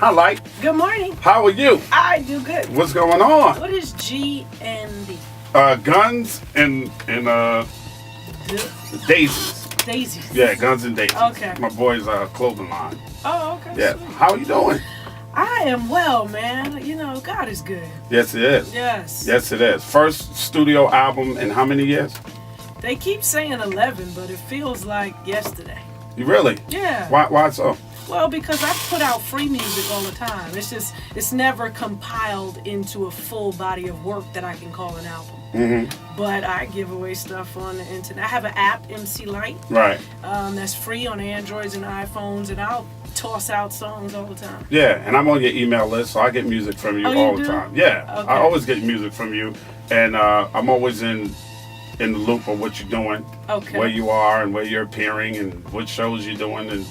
Hi, Lyte. Good morning. How are you? I do good. What's going on? What is GND? Guns and daisies. Daisies. Yeah, guns and daisies. Okay. My boy's clothing line. Oh, okay. Yeah. Sweet. How are you doing? I am well, man. You know, God is good. Yes, it is. Yes. Yes, it is. First studio album in how many years? They keep saying 11, but it feels like yesterday. You really? Yeah. Why so? Well, because I put out free music all the time. It's never compiled into a full body of work that I can call an album. Mm-hmm. But I give away stuff on the internet. I have an app, MC Lyte. Right. That's free on Androids and iPhones, and I'll toss out songs all the time. Yeah, and I'm on your email list, so I get music from you Oh, all you the do? time. Yeah, Okay. I always get music from you, and I'm always in the loop of what you're doing, Okay. where you are, and where you're appearing, and what shows you're doing, and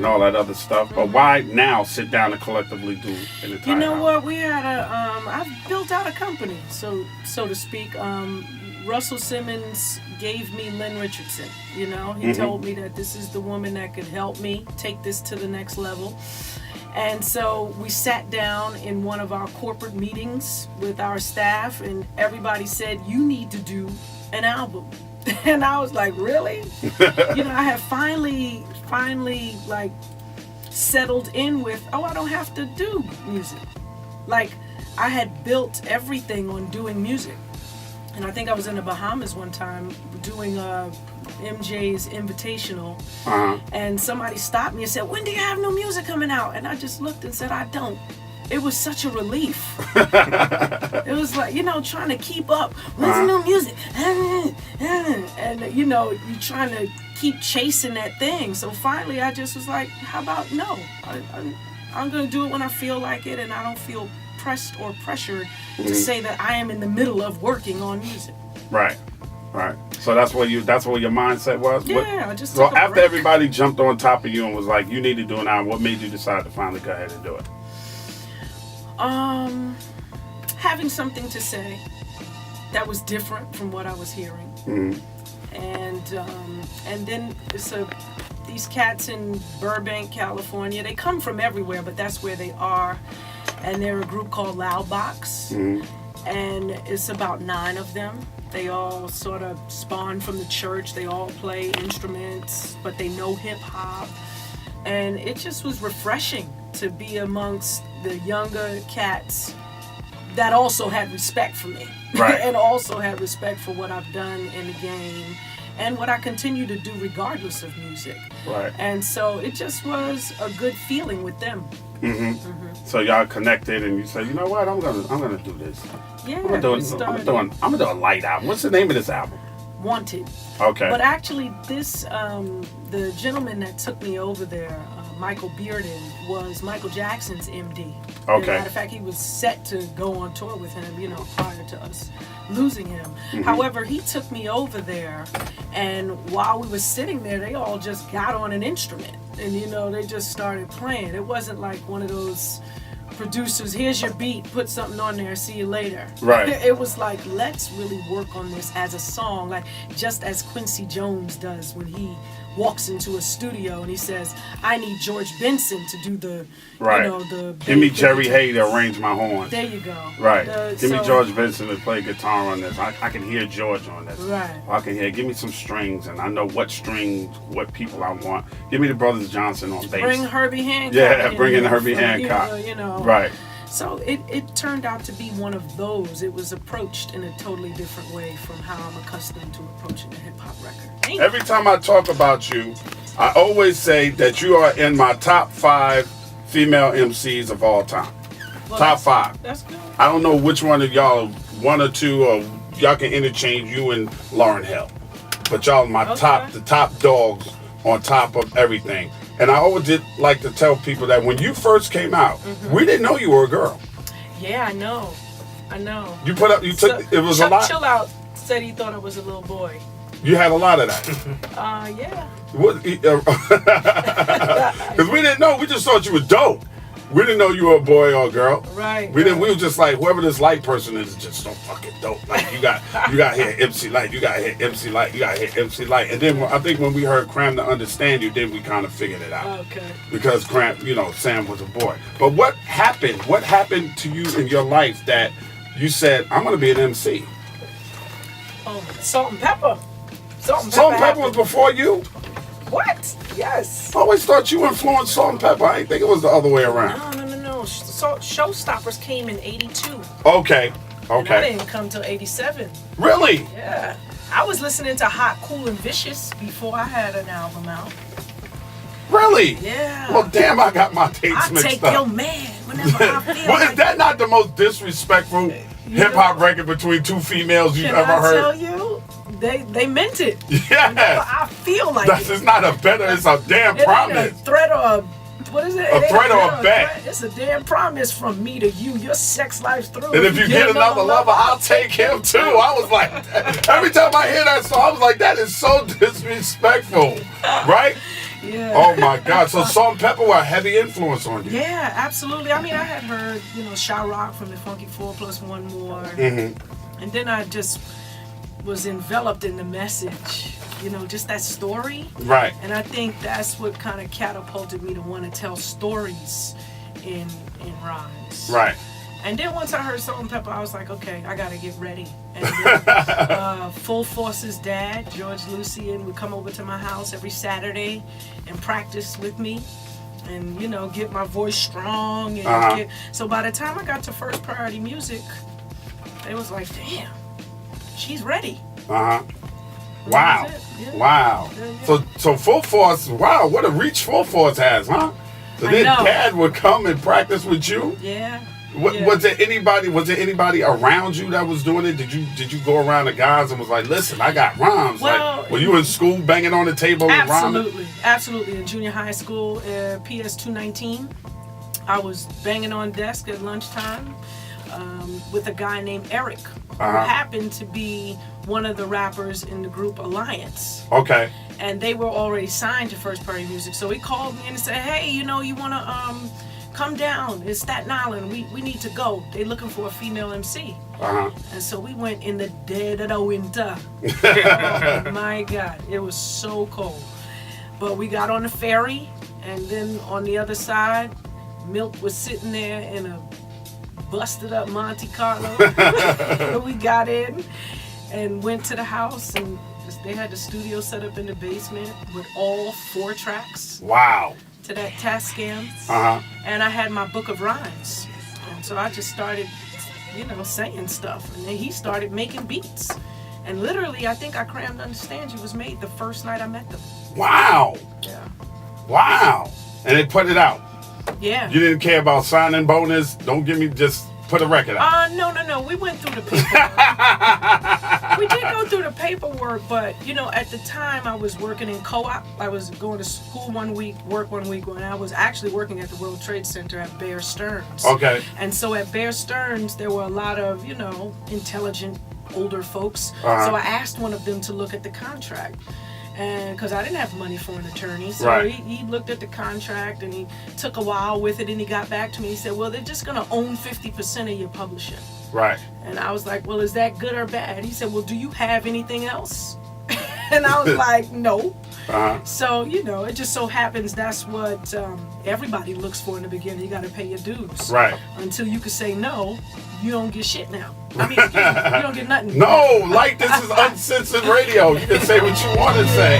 all that other stuff. But why now sit down and collectively do an entire You know album? what? We had I've built out a company, so to speak. Russell Simmons gave me Lynn Richardson. You know, he told me that this is the woman that could help me take this to the next level. And so we sat down in one of our corporate meetings with our staff, and everybody said, "You need to do an album." And I was like, really? You know, I have finally like settled in with, I don't have to do music. Like, I had built everything on doing music. And I think I was in the Bahamas one time doing MJ's Invitational. Uh-huh. And somebody stopped me and said, "When do you have new music coming out?" And I just looked and said, "I don't." It was such a relief. It was like, you know, trying to keep up. When's the new music? And, you know, you're trying to keep chasing that thing. So finally, I just was like, how about no? I'm going to do it when I feel like it, and I don't feel pressed or pressured to say that I am in the middle of working on music. Right. So that's where your mindset was. Yeah, I just So took a after break. everybody jumped on top of you and was like, "You need to do an album," what made you decide to finally go ahead and do it? Having something to say that was different from what I was hearing. And then these cats in Burbank, California, they come from everywhere, but that's where they are. And they're a group called Loudbox, and it's about 9 of them. They all sort of spawned from the church. They all play instruments, but they know hip hop. And it just was refreshing to be amongst the younger cats that also had respect for me. Right. And also had respect for what I've done in the game and what I continue to do regardless of music. Right. And so it just was a good feeling with them. So y'all connected, and you said, "You know what? I'm gonna do this. Yeah, I'm gonna do a light album." What's the name of this album? Wanted. Okay. But actually, this the gentleman that took me over there, Michael Bearden, was Michael Jackson's MD. Okay. As a matter of fact, he was set to go on tour with him, you know, prior to us losing him. However, he took me over there, and while we were sitting there, they all just got on an instrument, and you know, they just started playing. It wasn't like one of those producers, "Here's your beat, put something on there, see you later." Right. It was like, let's really work on this as a song, like just as Quincy Jones does when he walks into a studio and he says, "I need George Benson to do the, Right. you know, the." Give me Jerry Hay to arrange my horns. There you go. Right. Give me So- George Benson to play guitar on this. I can hear George on this. Right. I can hear. Give me some strings, and I know what strings, what people I want. Give me the Brothers Johnson on bass. Bring Herbie Hancock. Yeah, in bring in here Herbie from, Hancock. You know. Right. So it turned out to be one of those. It was approached in a totally different way from how I'm accustomed to approaching a hip hop record. Every time I talk about you, I always say that you are in my top 5 female MCs of all time. Well, Top 5. That's good. I don't know which one of y'all, 1 or 2, or y'all can interchange you and Lauryn Hill. But y'all my Okay. the top dogs on top of everything. And I always did like to tell people that when you first came out, we didn't know you were a girl. Yeah, I know. You took, it was a Chuck lot. Chill Out said he thought I was a little boy. You had a lot of that. Yeah. Because we didn't know. We just thought you were dope. We didn't know you were a boy or a girl. Right. We didn't. We were just like, whoever this Lyte person is just so fucking dope. Like you got here MC Lyte. You got here MC Lyte. You got here MC Lyte. And then I think when we heard Cram to Understand You, then we kind of figured it out. Okay. Because Cram, Sam was a boy. But what happened? What happened to you in your life that you said, I'm gonna be an MC? Oh, Salt and Pepper. Salt and Pepper was before you? What? Yes. I always thought you influenced Salt and Pepper. I didn't think it was the other way around. No. Showstoppers came in 82. Okay. And I didn't come till 87. Really? Yeah. I was listening to Hot, Cool, and Vicious before I had an album out. Really? Yeah. Well, damn, I got my dates mixed up. I take your man whenever I feel Well, like is that not the most disrespectful hip-hop record between two females you've ever heard? Can I tell you? They meant it. Yeah. Whenever I feel like That's it. It's not a better, it's a damn promise. Ain't a threat or a, what is it? A threat or a bet. It's a damn promise from me to you. Your sex life's through. And if you get another lover, I'll take him too. I was like, every time I hear that song, I was like, that is so disrespectful. Right? Yeah. Oh my God. So Salt and Pepper were a heavy influence on you. Yeah, absolutely. I mean, I had heard, Shy Rock from the Funky 4 Plus One More. Mm-hmm. And then I just was enveloped in the message, just that story. Right. And I think that's what kind of catapulted me to want to tell stories in rhymes. Right. And then once I heard Salt and Pepper, I was like, okay, I got to get ready. And then, Full Force's dad, George Lucian, would come over to my house every Saturday and practice with me and, get my voice strong. And so by the time I got to First Priority Music, it was like, damn, she's ready. Wow. Yeah. Wow. Yeah. So Full Force, wow, what a reach Full Force has, huh? So then Dad would come and practice with you? Yeah. Was there anybody around you that was doing it? Did you go around the guys and was like, listen, I got rhymes? Well, were you in school banging on the table with rhyming? Absolutely. In junior high school, PS 219, I was banging on desk at lunchtime with a guy named Eric, who happened to be one of the rappers in the group Alliance. Okay. And they were already signed to First Party Music, so he called me and said, hey, you want to come down, it's Staten Island, we need to go. They looking for a female MC. And so we went in the dead of the winter. Oh my God, it was so cold. But we got on the ferry, and then on the other side, Milk was sitting there in a busted up Monte Carlo. We got in and went to the house, and they had the studio set up in the basement with all 4 tracks. Wow. To that Tascam. And I had my book of rhymes. And so I just started, saying stuff. And then he started making beats. And literally, I think I Crammed to Understand You was made the first night I met them. Wow. Yeah. Wow. And they put it out. Yeah. You didn't care about signing bonus? Don't give me, just put a record out. No. We went through the paperwork. We did go through the paperwork, but, at the time I was working in co-op. I was going to school one week, work one week, and I was actually working at the World Trade Center at Bear Stearns. Okay. And so at Bear Stearns, there were a lot of, intelligent older folks. So I asked one of them to look at the contract. And because I didn't have money for an attorney, so he looked at the contract and he took a while with it, and he got back to me. He said, well, they're just going to own 50% of your publishing. Right. And I was like, well, is that good or bad? He said, well, do you have anything else? And I was like, no. So, it just so happens that's what everybody looks for in the beginning. You got to pay your dues. Right. Until you can say no, you don't get shit now. I mean, excuse me, you don't get nothing. No, this is uncensored radio. You can say what you want to say.